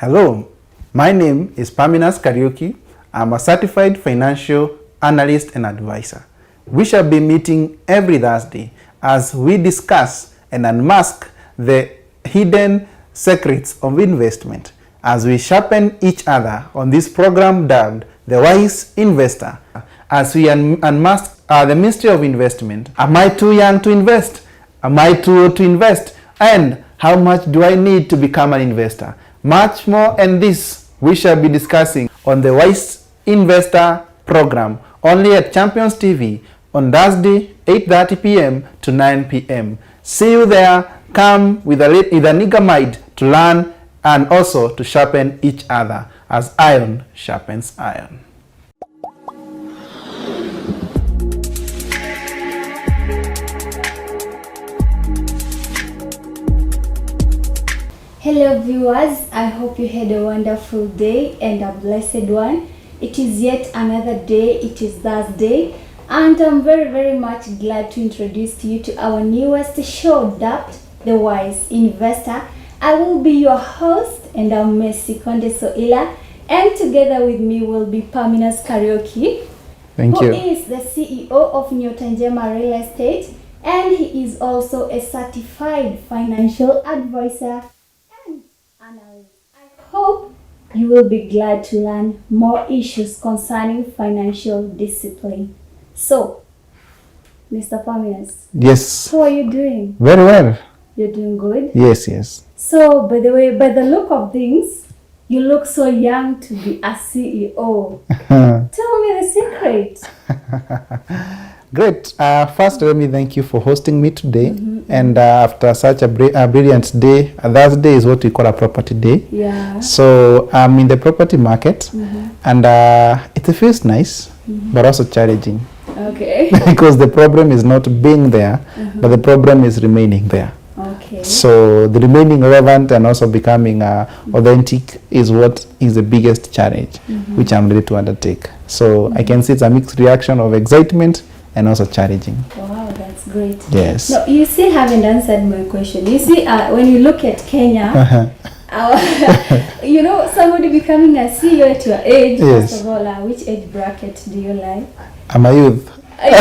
Hello, my name is Paminas Kariuki. I'm a certified financial analyst and advisor. We shall be meeting every Thursday as we discuss and unmask the hidden secrets of investment as we sharpen each other on this program dubbed The Wise Investor. As we unmask the mystery of investment. Am I too young to invest? Am I too old to invest? And how much do I need to become an investor? Much more, and this we shall be discussing on the Wise Investor program only at Champions TV on Thursday 8:30 p.m. to 9 p.m. See you there. Come with an eager mind to learn and also to sharpen each other as iron sharpens iron. Hello viewers, I hope you had a wonderful day and a blessed one. It is yet another day, it is Thursday, and I'm very much glad to introduce to you to our newest show dubbed The Wise Investor. I will be your host and I'm Messi Konde Soila, and together with me will be Paminas Kariuki, who is the CEO of Nyotanjema Real Estate, and he is also a certified financial advisor. I hope you will be glad to learn more issues concerning financial discipline. So, Mr. Paminas. Yes. How are you doing? Very well. You're doing good? Yes. So, by the way, by the look of things, you look so young to be a CEO. Tell me the secret. Great. First, let me thank you for hosting me today. And after such a brilliant day, Thursday is what we call a property day. Yeah. So I'm in the property market, and it feels nice, but also challenging. Okay. Because the problem is not being there, but the problem is remaining there. Okay. So the remaining relevant and also becoming authentic is what is the biggest challenge, which I'm ready to undertake. So I can see it's a mixed reaction of excitement and also challenging. Wow, that's great. Yes. No, you still haven't answered my question. You see, when you look at Kenya, you know, somebody becoming a CEO at your age, yes. First of all, which age bracket do you like? I'm a youth. And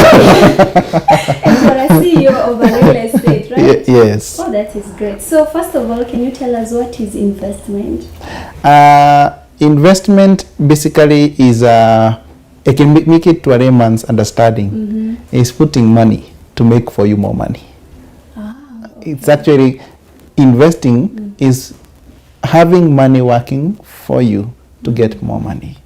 for a CEO of a real estate, right? Yes. Oh, that is great. So, first of all, can you tell us what is investment? Investment basically is I can make it to a layman's understanding. Is putting money to make for you more money. Okay. It's actually investing is having money working for you to get more money.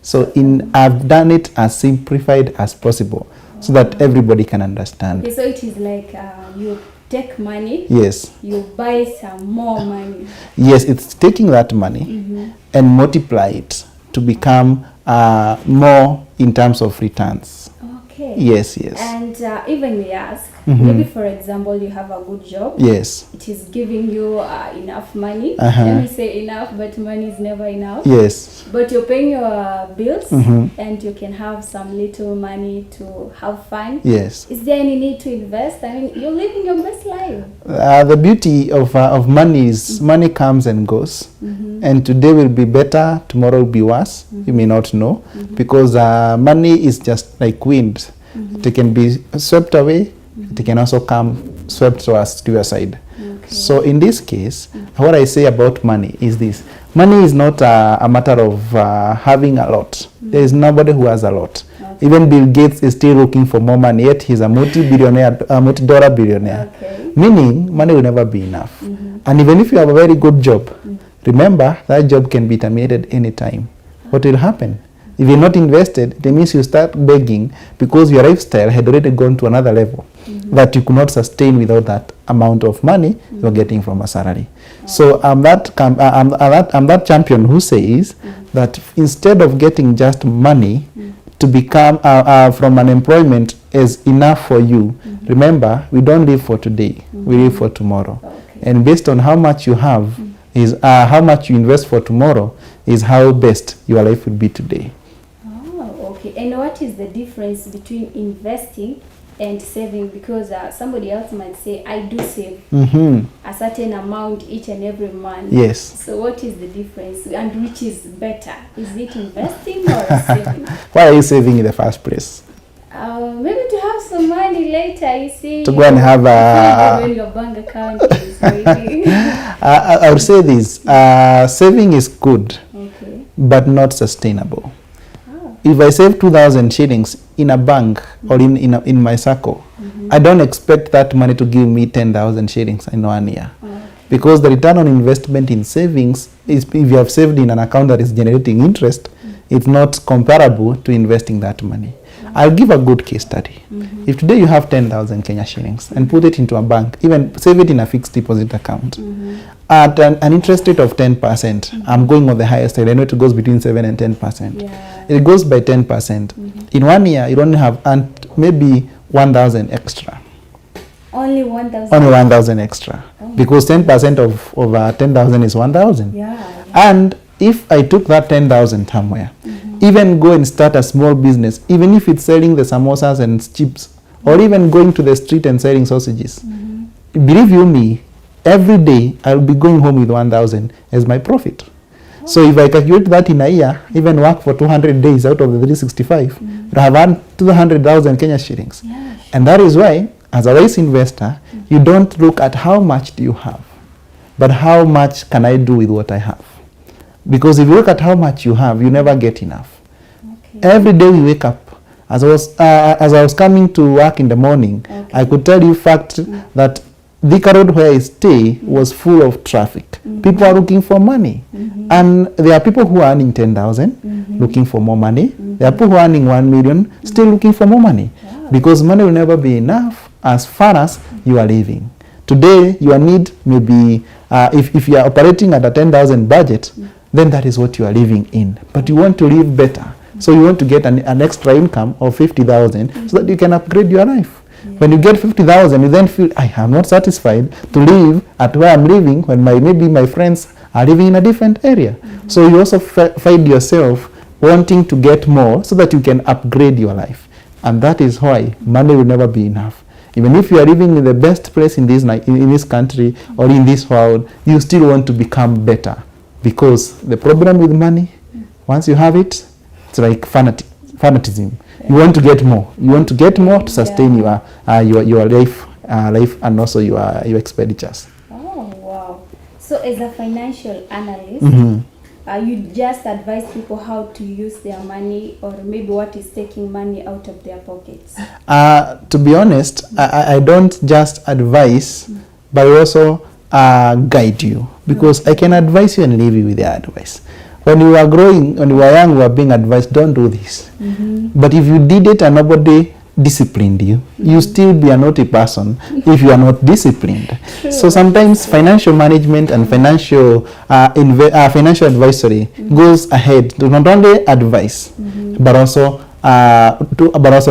So I've done it as simplified as possible so that everybody can understand. Okay, so it is like you take money. Yes. You buy some more money. Yes, it's taking that money and multiply it to become more in terms of returns. Okay. Yes. And even we ask, maybe for example, you have a good job. Yes. It is giving you enough money. Let me say enough, but money is never enough. Yes. But you're paying your bills and you can have some little money to have fun. Yes. Is there any need to invest? I mean, you're living your best life. The beauty of money is money comes and goes. And today will be better, tomorrow will be worse. You may not know because money is just like wind. It can be swept away. It can also come swept to your side. Okay. So in this case, what I say about money is this. Money is not a matter of having a lot. There is nobody who has a lot. Okay. Even Bill Gates is still looking for more money, yet he's a multi-dollar billionaire. Okay. Meaning, money will never be enough. And even if you have a very good job, remember, that job can be terminated anytime. What will happen? If you're not invested, it means you start begging because your lifestyle had already gone to another level that you could not sustain without that amount of money you're getting from a salary. So I'm that champion who says that instead of getting just money to become from unemployment is enough for you, remember, we don't live for today, we live for tomorrow. Okay. And based on how much you have, is how much you invest for tomorrow is how best your life will be today. Oh, okay. And what is the difference between investing and saving? Because somebody else might say, I do save a certain amount each and every month. Yes. So what is the difference, and which is better? Is it investing or saving? Why are you saving in the first place? Maybe to have some money later, you see. To go and have when your bank account is waiting. I would say this, saving is good, Okay. but not sustainable. Oh. If I save 2,000 shillings in a bank or in my circle, I don't expect that money to give me 10,000 shillings in 1 year. Okay. Because the return on investment in savings is, if you have saved in an account that is generating interest, it's not comparable to investing that money. I'll give a good case study. If today you have 10,000 Kenya shillings and put it into a bank, even save it in a fixed deposit account, at an interest rate of 10%, I'm going on the highest side. I know it goes between 7 and 10%. Yeah. It goes by 10%. In 1 year, you only have earned maybe 1,000 extra. Only 1,000. Only 1,000 extra. Because 10% of 10,000 is 1,000. Yeah. And if I took that 10,000 somewhere, even go and start a small business, even if it's selling the samosas and chips, or even going to the street and selling sausages, believe you me, every day I'll be going home with 1,000 as my profit. So if I calculate that in a year, even work for 200 days out of the 365, I have earned 200,000 Kenya shillings. Yeah. And that is why, as a wise investor, you don't look at how much do you have, but how much can I do with what I have. Because if you look at how much you have, you never get enough. Okay. Every day we wake up. As I was coming to work in the morning, I could tell you fact that Thika Road where I stay was full of traffic. People are looking for money. And there are people who are earning 10,000 looking for more money. There are people who are earning 1 million still looking for more money. Wow. Because money will never be enough as far as you are living. Today, your need may be, if you are operating at a 10,000 budget, then that is what you are living in. But you want to live better. So you want to get an extra income of 50,000 so that you can upgrade your life. When you get 50,000, you then feel, I am not satisfied to live at where I'm living when maybe my friends are living in a different area. So you also find yourself wanting to get more so that you can upgrade your life. And that is why money will never be enough. Even if you are living in the best place in this country or in this world, you still want to become better. Because the problem with money, once you have it, it's like fanatism. You want to get more. You want to get more to sustain your life and also your expenditures. Oh, wow. So as a financial analyst, you just advise people how to use their money, or maybe what is taking money out of their pockets? To be honest, I don't just advise, but also guide you. Because I can advise you and leave you with the advice. When you are growing, when you are young, you are being advised, don't do this. But if you did it and nobody disciplined you, you still be a naughty person if you are not disciplined. True. So sometimes financial management and financial advisory goes ahead to not only advice, but also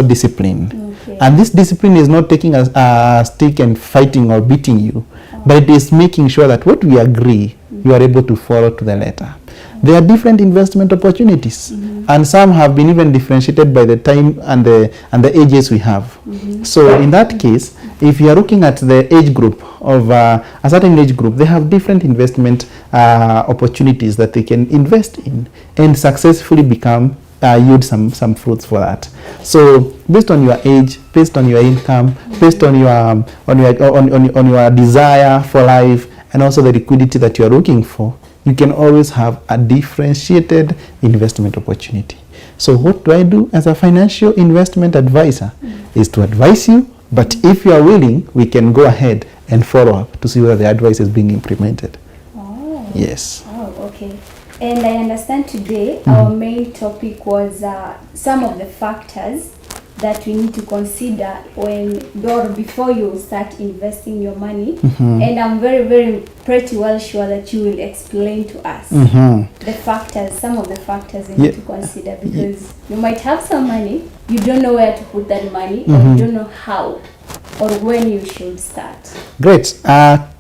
discipline. Okay. And this discipline is not taking a stick and fighting or beating you, but it is making sure that what we agree, you are able to follow to the letter. There are different investment opportunities, and some have been even differentiated by the time and the ages we have. So in that case, if you are looking at the age group of a certain age group, they have different investment opportunities that they can invest in and successfully yield some fruits for that. So based on your age, based on your income, based on your desire for life, and also the liquidity that you are looking for, you can always have a differentiated investment opportunity. So what do I do as a financial investment advisor is to advise you, but if you are willing, we can go ahead and follow up to see whether the advice is being implemented. Oh. Yes. Oh, okay. And I understand today our main topic was some of the factors that we need to consider when or before you start investing your money. And I'm very pretty well sure that you will explain to us the factors, some of the factors you need to consider, because you might have some money, you don't know where to put that money, or you don't know how or when you should start. Great.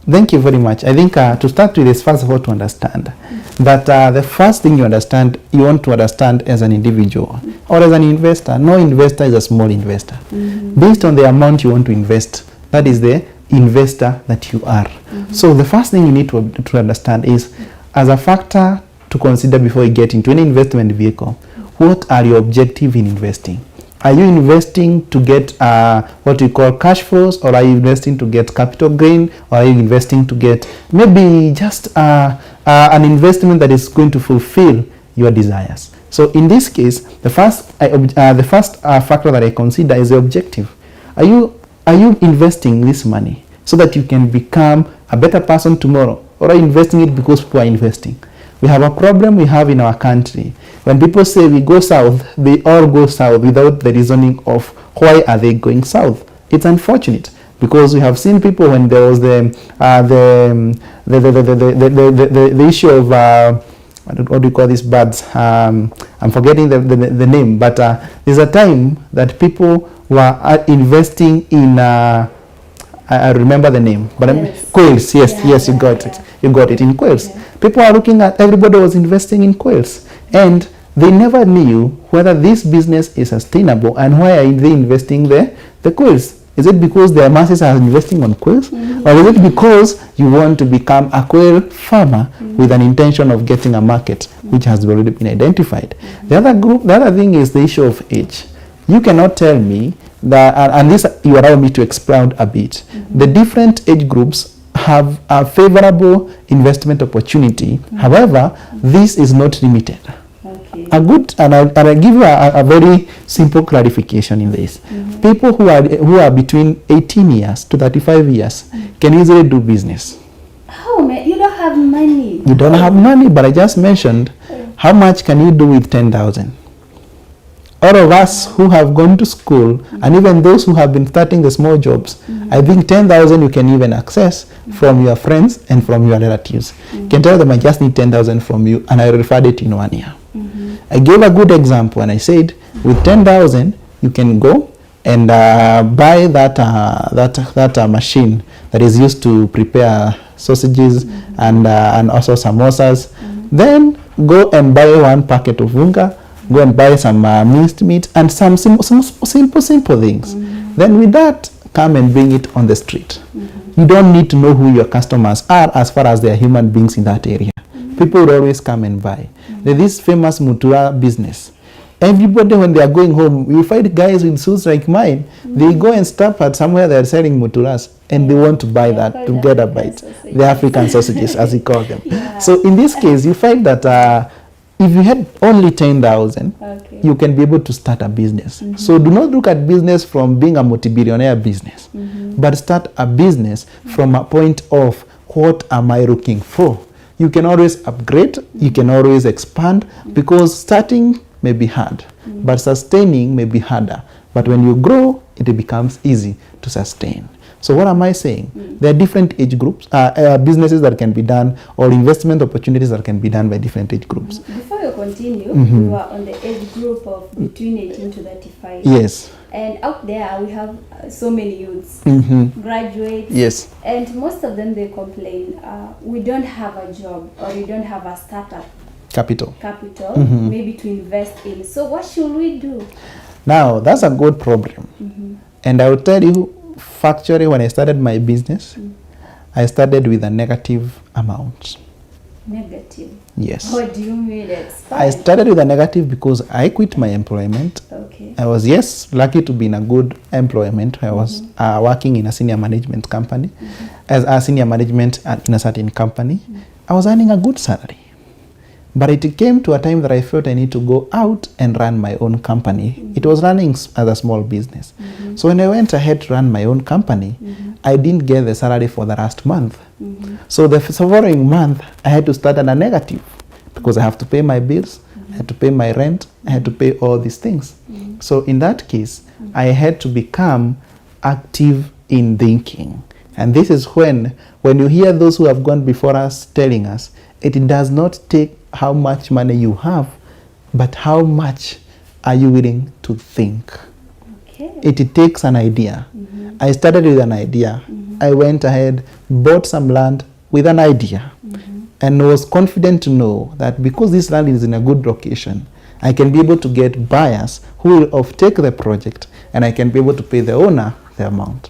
Thank you very much. I think to start with is first of all to understand that the first thing you want to understand as an individual or as an investor, no investor is a small investor. Based on the amount you want to invest, that is the investor that you are. So the first thing you need to understand is, as a factor to consider before you get into any investment vehicle, what are your objectives in investing? Are you investing to get what we call cash flows, or are you investing to get capital gain, or are you investing to get maybe just an investment that is going to fulfill your desires? So in this case, the first factor that I consider is the objective. Are you investing this money so that you can become a better person tomorrow, or are you investing it because people are investing? We have a problem we have in our country. When people say we go south, they all go south without the reasoning of why are they going south. It's unfortunate, because we have seen people when there was the issue of what do you call these birds? I'm forgetting the name, but there's a time that people were investing in I remember the name, but quails. Yes, you got it. You got it, in quails. People are looking at, everybody was investing in quails, and they never knew whether this business is sustainable and why are they investing the quails. Is it because their masses are investing on quails, or is it because you want to become a quail farmer with an intention of getting a market which has already been identified? The other thing is the issue of age. You cannot tell me that, and this you allow me to expound a bit. The different age groups have a favorable investment opportunity. However, this is not limited. And I'll give you a very simple clarification in this. People who are between 18 years to 35 years can easily do business. Oh man, you don't have money. You don't have money, but I just mentioned how much can you do with 10,000? All of us who have gone to school, and even those who have been starting the small jobs, I think 10,000 you can even access from your friends and from your relatives. You can tell them, I just need 10,000 from you, and I referred it in 1 year. I gave a good example, and I said, with 10,000, you can go and buy that machine that is used to prepare sausages and also samosas. Then go and buy 1 packet of unga. Go and buy some minced meat and some simple things. Then with that, come and bring it on the street. You don't need to know who your customers are as far as they are human beings in that area. People will always come and buy. There's this famous mutura business. Everybody, when they are going home, you find guys with suits like mine, they go and stop at somewhere they're selling muturas, and they want to buy that to get a bite. The African sausages, as we call them. So in this case, you find that if you had only 10,000, you can be able to start a business. So do not look at business from being a multi-billionaire business, but start a business from a point of, what am I looking for? You can always upgrade, you can always expand, because starting may be hard, but sustaining may be harder. But when you grow, it becomes easy to sustain. So what am I saying? There are different age groups, businesses that can be done, or investment opportunities that can be done by different age groups. Before you continue, we were on the age group of between 18 to 35. Yes. And out there we have so many youths, graduates. Yes. And most of them, they complain, we don't have a job, or we don't have a startup capital, maybe to invest in. So what should we do? Now, that's a good problem. And I will tell you, factually, when I started my business, I started with a negative amount. Negative? Yes. What do you mean? I started with a negative because I quit my employment. Okay. I was, yes, lucky to be in a good employment. I was working in a senior management company. As a senior management in a certain company, I was earning a good salary. But it came to a time that I felt I need to go out and run my own company. It was running as a small business. So when I went ahead to run my own company, I didn't get the salary for the last month. So the following month, I had to start at a negative, because I have to pay my bills, I had to pay my rent, I had to pay all these things. So in that case, I had to become active in thinking. And this is when you hear those who have gone before us telling us, it does not take how much money you have, but how much are you willing to think. Okay. It takes an idea. I started with an idea, I went ahead, bought some land with an idea, and was confident to know that because this land is in a good location, I can be able to get buyers who will offtake the project, and I can be able to pay the owner the amount.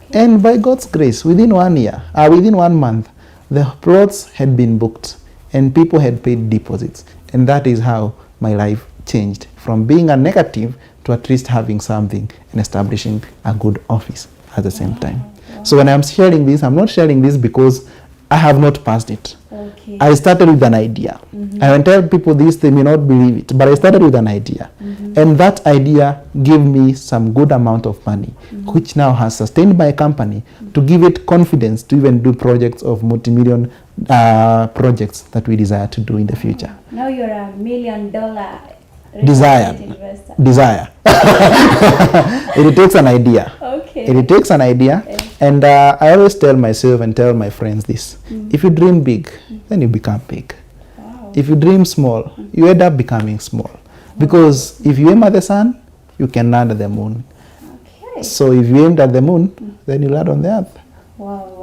Okay. And by God's grace, within 1 year, within 1 month, the plots had been booked and people had paid deposits. And that is how my life changed from being a negative to at least having something and establishing a good office at the same time. Wow. So when I'm sharing this, I'm not sharing this because I have not passed it. Okay. I started with an idea. I can tell people this, they may not believe it, but I started with an idea. And that idea gave me some good amount of money, which now has sustained my company to give it confidence to even do projects of multi-million projects that we desire to do in the future. Now you're $1 million Desire. It takes an idea. Okay. It takes an idea. Okay. And I always tell myself and tell my friends this. If you dream big, then you become big. Wow. If you dream small, you end up becoming small. Because if you aim at the sun, you can land at the moon. Okay. So if you aimed at the moon, then you land on the earth. Wow.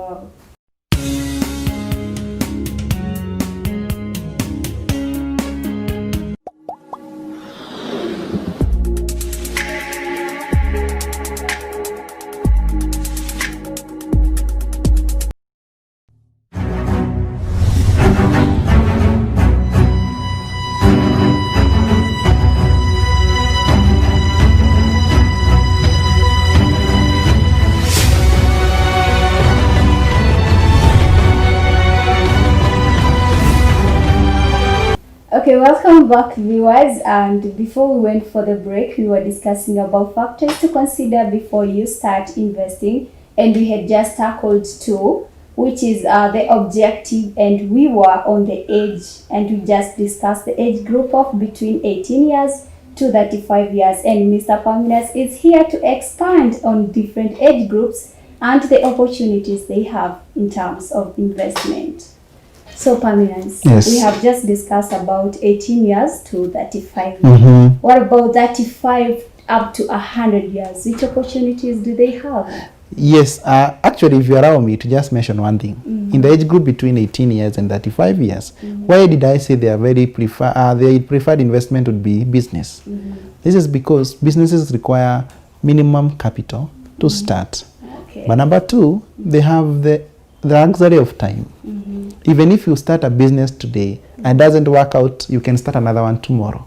Okay, welcome back viewers, and before we went for the break, we were discussing about factors to consider before you start investing, and we had just tackled two, which is the objective, and we were on the age, and we just discussed the age group of between 18 years to 35 years, and Mr. Paminas is here to expand on different age groups and the opportunities they have in terms of investment. So Paminas, yes. We have just discussed about 18 years to 35 years. What about 35 up to 100 years? Which opportunities do they have? Yes, actually, if you allow me to just mention one thing. In the age group between 18 years and 35 years, why did I say their preferred investment would be business? This is because businesses require minimum capital to start. Okay. But number two, they have the luxury of time. Even if you start a business today and it doesn't work out, you can start another one tomorrow.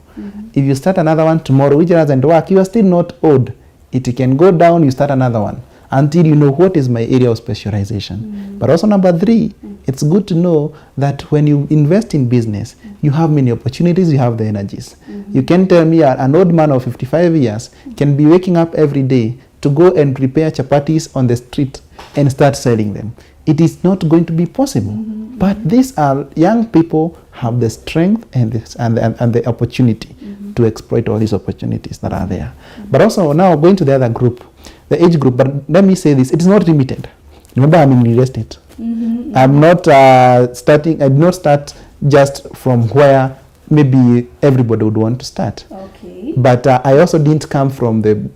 If you start another one tomorrow which doesn't work, you are still not owed. It can go down, you start another one until you know what is my area of specialization. But also number three, it's good to know that when you invest in business, you have many opportunities, you have the energies. You can tell me an old man of 55 years can be waking up every day to go and prepare chapatis on the street and start selling them. It is not going to be possible. But these are young people have the strength and the opportunity to exploit all these opportunities that are there. But also now going to the other group, the age group, but let me say this, it is not limited. Remember, I'm in real estate. I'm not I did not start just from where maybe everybody would want to start. Okay. But I also didn't come from the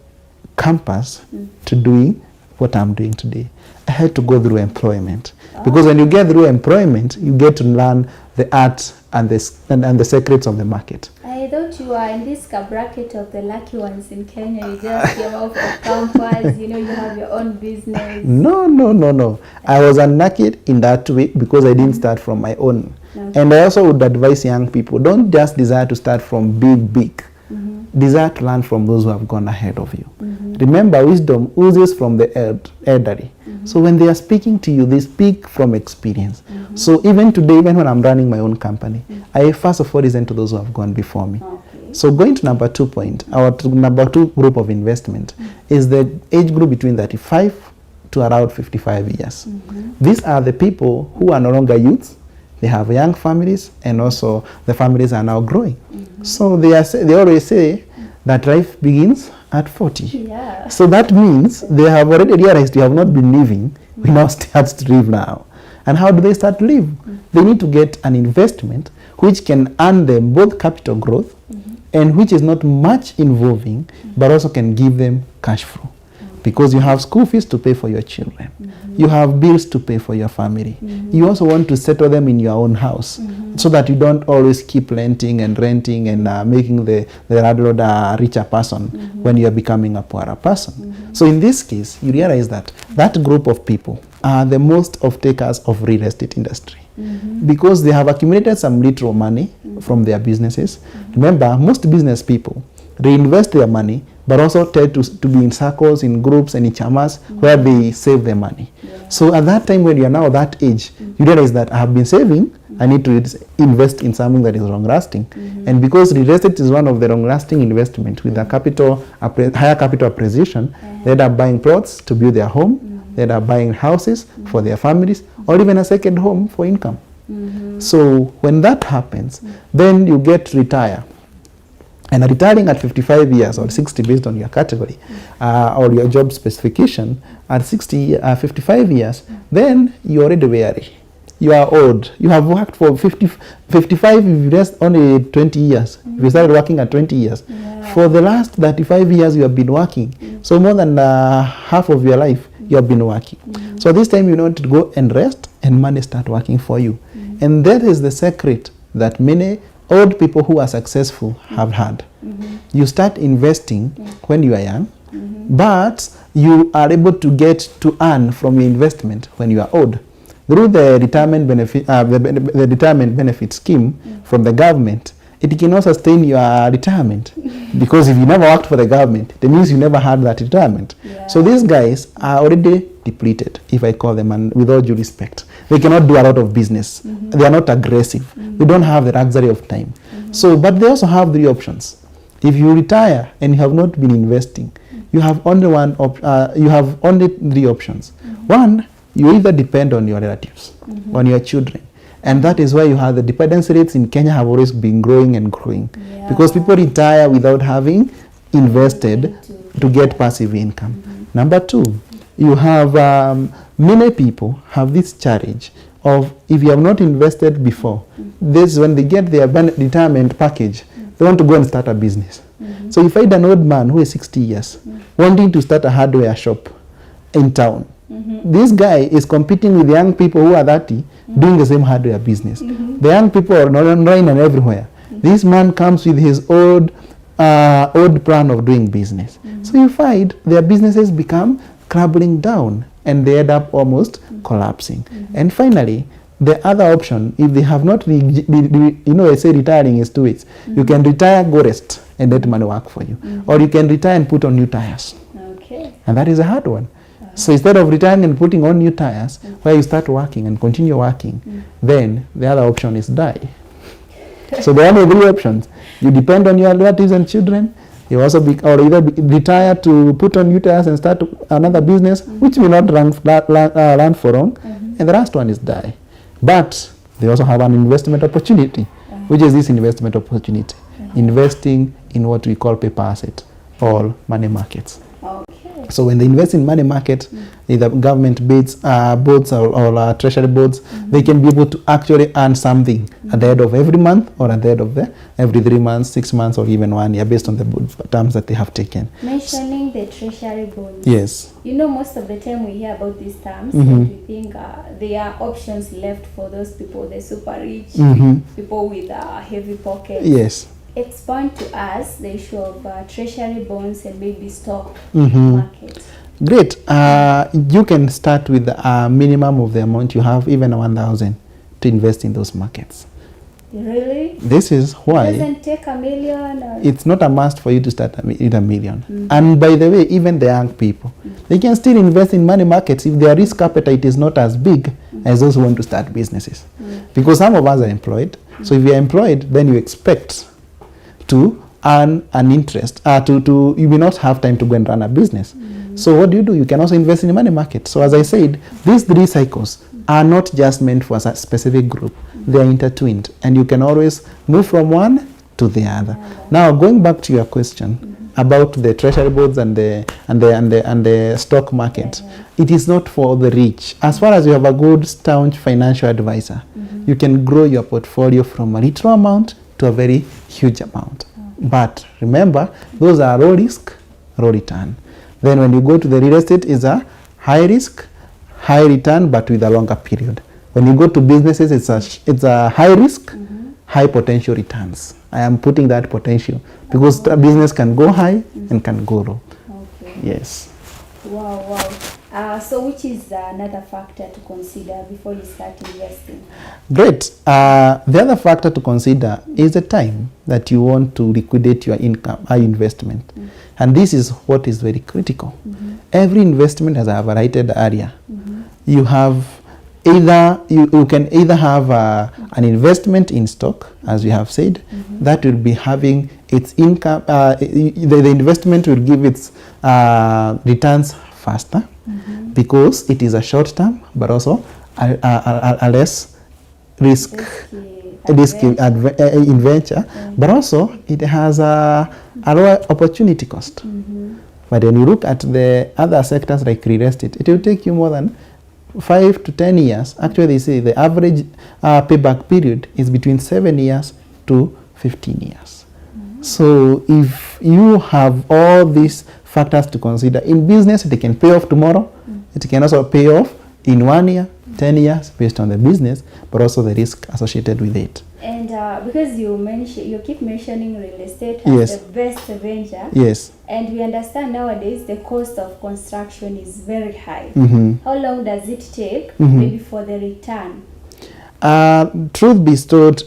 campus to doing what I'm doing today. I had to go through employment. Because when you get through employment, you get to learn the art and the secrets of the market. I thought you were in this bracket of the lucky ones in Kenya. You just came out of campus, you have your own business. No. I was unlucky in that way because I didn't start from my own. Okay. And I also would advise young people, don't just desire to start from big. Desire to learn from those who have gone ahead of you. Remember, wisdom oozes from the elderly. So when they are speaking to you, they speak from experience. So even today, even when I'm running my own company, I first of all listen to those who have gone before me. Okay. So going to number 2 point, our number 2 group of investment is the age group between 35 to around 55 years. These are the people who are no longer youths. They have young families, and also the families are now growing. So they always say that life begins at 40. Yeah. So that means they have already realized you have not been living. We now start to live now. And how do they start to live? They need to get an investment which can earn them both capital growth and which is not much involving, but also can give them cash flow. because you have school fees to pay for your children. You have bills to pay for your family. You also want to settle them in your own house so that you don't always keep renting and making the landlord a richer person when you are becoming a poorer person. So in this case, you realize that that group of people are the most of takers of real estate industry because they have accumulated some little money from their businesses. Remember, most business people, they invest their money but also tend to be in circles, in groups and in chamas where they save their money. So at that time when you are now that age, you realize that I have been saving, I need to invest in something that is long-lasting. And because real estate is one of the long-lasting investment with a higher capital appreciation, they end up buying plots to build their home, they end up buying houses for their families, or even a second home for income. So when that happens, then you get retire. And retiring at 55 years or 60 based on your category or your job specification, at 55 years, then you're already weary. You are old. You have worked for 55, you rest only 20 years. You started working at 20 years. For the last 35 years, you have been working. So more than half of your life, you have been working. So this time you need to go and rest and money start working for you. And that is the secret that many old people who are successful have had. You start investing when you are young, but you are able to get to earn from your investment when you are old. Through the retirement benefit, the retirement benefit scheme from the government, it can also sustain your retirement because if you never worked for the government, that means you never had that retirement. So these guys are already depleted, if I call them, and with all due respect. They cannot do a lot of business. They are not aggressive. They don't have the luxury of time. So, but they also have three options. If you retire and you have not been investing, you have only three options. One, you either depend on your relatives, on your children. And that is why you have the dependency rates in Kenya have always been growing and growing. Because people retire without having invested to get passive income. Number two, you have many people have this challenge of if you have not invested before, this when they get their retirement package, they want to go and start a business. So you find an old man who is 60 years wanting to start a hardware shop in town. This guy is competing with young people who are 30 doing the same hardware business. The young people are online and everywhere. This man comes with his old plan of doing business. So you find their businesses become crumbling down and they end up almost collapsing. And finally, the other option, if they have not, I say retiring is 2 ways. You can retire, go rest, and let money work for you. Or you can retire and put on new tires. And that is a hard one. So instead of retiring and putting on new tires, where you start working and continue working, then the other option is die. So there are only three options. You depend on your relatives and children. You also either retire to put on new tires and start another business, which will not run for long. And the last one is die. But they also have an investment opportunity, which is this investment opportunity, investing in what we call paper asset or money markets. So when they invest in money market, either government bonds or treasury bonds, they can be able to actually earn something at the end of every month or at the end of every 3 months, 6 months, or even 1 year based on the terms that they have taken. Mentioning the treasury bonds. Yes. You know, most of the time we hear about these terms and we think there are options left for those people, the super rich, people with heavy pockets. Yes. Expand to us the issue of treasury bonds and maybe stock market. Great. You can start with a minimum of the amount you have, even 1,000, to invest in those markets. Really? This is why It doesn't take $1 million. It's not a must for you to start with $1 million. And by the way, even the young people, they can still invest in money markets if their risk appetite is not as big as those who want to start businesses. Because some of us are employed. So if you are employed, then you expect to earn an interest, you will not have time to go and run a business. So what do? You can also invest in the money market. So as I said, these three cycles are not just meant for a specific group. They are intertwined, and you can always move from one to the other. Now, going back to your question about the treasury bonds and the stock market, it is not for the rich. As far as you have a good, staunch financial advisor, you can grow your portfolio from a little amount to a very huge amount. But remember, those are low risk, low return. Then when you go to the real estate, is a high risk, high return, but with a longer period. When you go to businesses, it's a high risk, high potential returns. I am putting that potential because the business can go high and can go low. Okay. Yes. Wow. So which is another factor to consider before you start investing? Great. The other factor to consider is the time that you want to liquidate your income, investment. And this is what is very critical. Every investment, as I have highlighted earlier, you have either, you can either have an investment in stock, as we have said, that will be having its income, the investment will give its returns faster because it is a short term, but also a less risky venture, but also it has a lower opportunity cost. But when you look at the other sectors like real estate, it will take you more than 5 to 10 years. Actually, they say the average payback period is between 7 years to 15 years. So if you have all these factors to consider, in business, it can pay off tomorrow. It can also pay off in 1 year, 10 years, based on the business, but also the risk associated with it. And because you keep mentioning real estate as the best venture. Yes. And we understand nowadays the cost of construction is very high. How long does it take maybe for the return? Truth be told,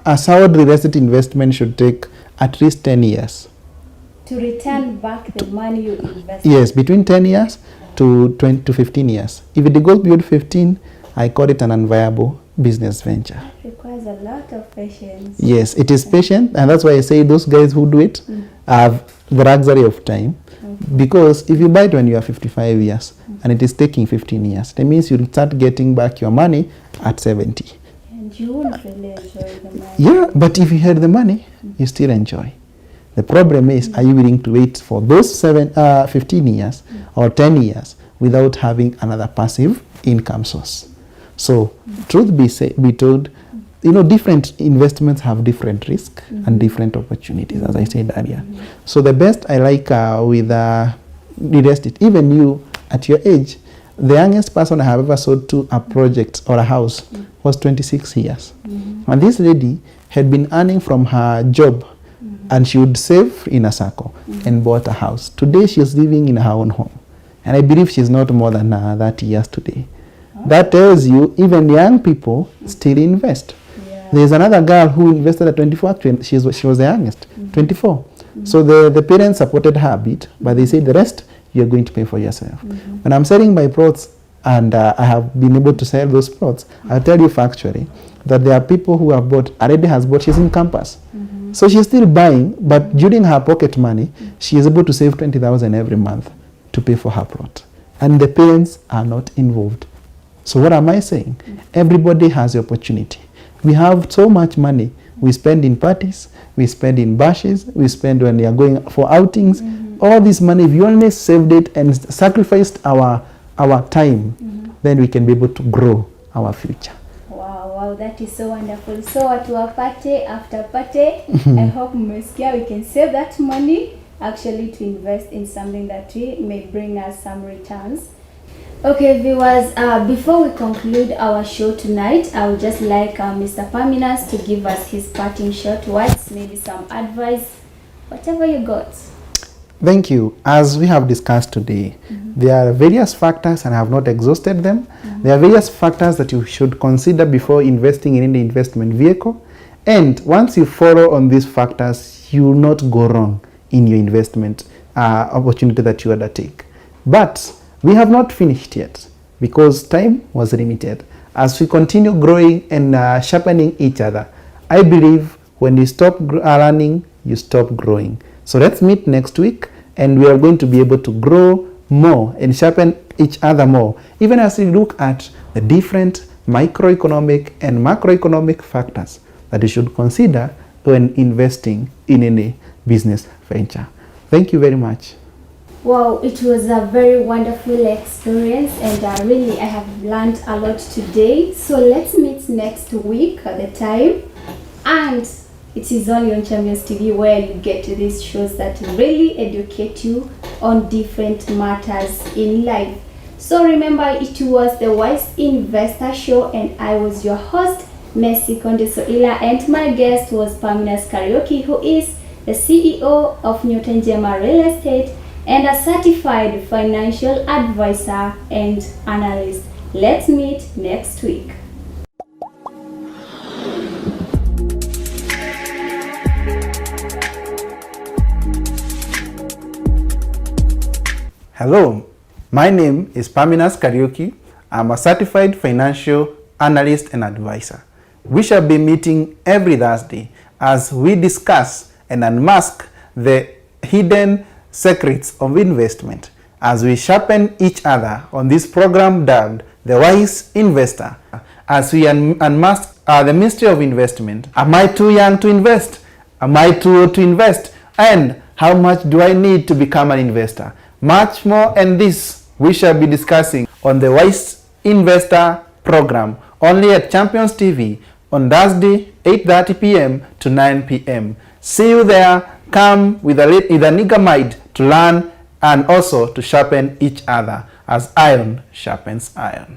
a sound real estate investment should take at least 10 years. To return back the money you invested? Yes, between 10 years to 20 to 15 years. If it goes beyond 15, I call it an unviable business venture. It requires a lot of patience. Yes, it is patient, and that's why I say those guys who do it have the luxury of time. Because if you buy it when you are 55 years and it is taking 15 years, that means you'll start getting back your money at 70. And you won't really enjoy the money. Yeah, but if you had the money, you still enjoy. The problem is, are you willing to wait for those 15 years or 10 years without having another passive income source? So, truth be told, different investments have different risk and different opportunities, as I said earlier. So, the best I like with real estate, even you at your age, the youngest person I have ever sold to a project or a house was 26 years. And this lady had been earning from her job, and she would save in a circle and bought a house. Today, she is living in her own home. And I believe she's not more than 30 years today. That tells you even young people still invest. There's another girl who invested at 24. Actually, she was the youngest, 24. So the parents supported her a bit, but they said the rest you're going to pay for yourself. When I'm selling my plots, and I have been able to sell those plots, I'll tell you factually that there are people who have already has bought. She's in campus. So she's still buying, but during her pocket money, she is able to save 20,000 every month to pay for her plot. And the parents are not involved. So what am I saying? Everybody has the opportunity. We have so much money. We spend in parties, we spend in bashes, we spend when we are going for outings. All this money, if you only saved it and sacrificed our time, then we can be able to grow our future. Wow, that is so wonderful. So watu wa pate after pate, I hope mmesikia we can save that money actually to invest in something that may bring us some returns. Okay, viewers, before we conclude our show tonight, I would just like Mr. Paminas to give us his parting short words, maybe some advice, whatever you got. Thank you. As we have discussed today, there are various factors, and I have not exhausted them. There are various factors that you should consider before investing in any investment vehicle. And once you follow on these factors, you will not go wrong in your investment opportunity that you undertake. But we have not finished yet because time was limited. As we continue growing and sharpening each other, I believe when you stop learning, you stop growing. So let's meet next week, and we are going to be able to grow more and sharpen each other more, even as we look at the different microeconomic and macroeconomic factors that you should consider when investing in any business venture. Thank you very much. Wow, it was a very wonderful experience, and really I have learned a lot today. So let's meet next week at the time, and it is only on Champions TV where you get to these shows that really educate you on different matters in life. So remember, it was the Wise Investor Show, and I was your host, Messi Kondesoila, and my guest was Paminas Kariuki, who is the CEO of Newton Jema Real Estate and a certified financial advisor and analyst. Let's meet next week. Hello, my name is Paminas Kariuki. I'm a certified financial analyst and advisor. We shall be meeting every Thursday as we discuss and unmask the hidden secrets of investment, as we sharpen each other on this program dubbed The Wise Investor, as we unmask the mystery of investment. Am I too young to invest? Am I too old to invest? And how much do I need to become an investor? Much more, and this we shall be discussing on the Wise Investor program, only at Champions TV on Thursday, 8:30 p.m. to 9 p.m. See you there. Come with an eager mind to learn and also to sharpen each other as iron sharpens iron.